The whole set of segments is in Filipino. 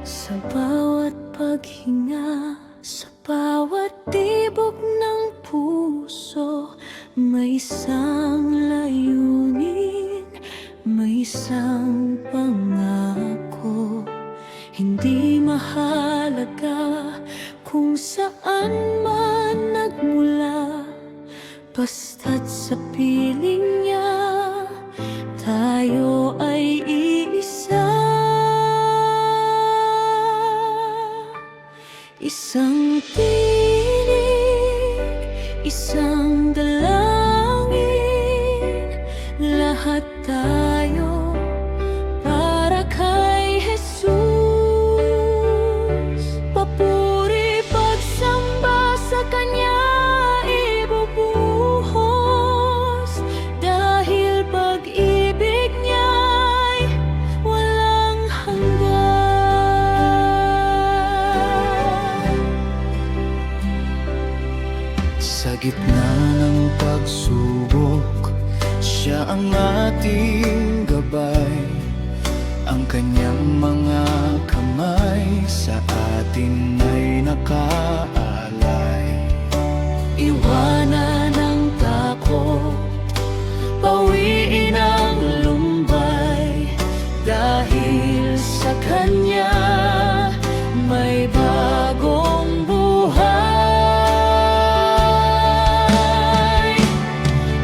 Sa bawat paghinga, sa bawat tibok ng puso, may isang layunin, may isang pangako. Hindi mahalaga kung saan man nagmula, basta't sa piling niya tayo ay iisa. Isang tinig, isang dalangin, lahat tayo para kay Jesus. Papuri, pagsamba sa Kanya ibubuhos, dahil pag-ibig niya'y walang hanggan. Sa gitna ng pagsubok, siya ang ating gabay. Ang kanyang mga kamay sa atin ay nakaalay. Iwanan ang takot, pawiin ang lumbay, dahil sa Kanya may bagong buhay.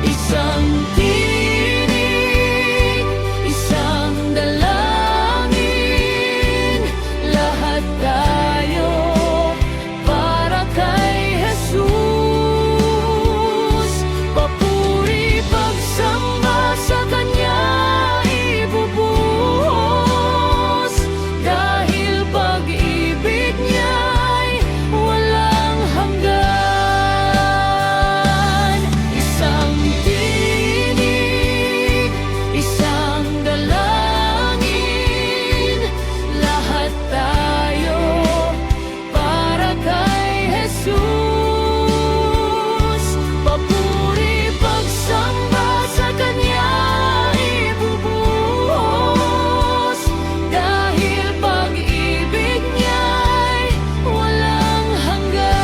Isang tinig, isang dalangin, lahat tayo para kay Jesus. Papuri, pagsamba sa Kanya ibubuhos, dahil pag-ibig niya'y walang hanggan. Isang tinig, isang dalangin, lahat tayo para kay Jesus. Papuri, pagsamba sa Kanya ibubuhos, dahil pag-ibig niya'y walang hanggan.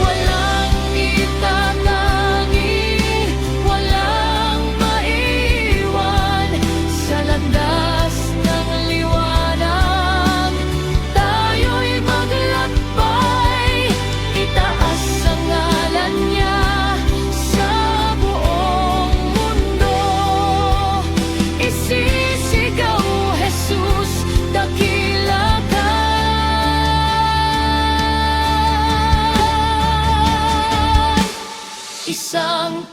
Walang itatangi, walang maiwan, sa landas ng liwanag tayo'y maglakbay. Itaas ang ngalan niya sa buong mundo, isisigaw, Jesus, dakila ka. Isang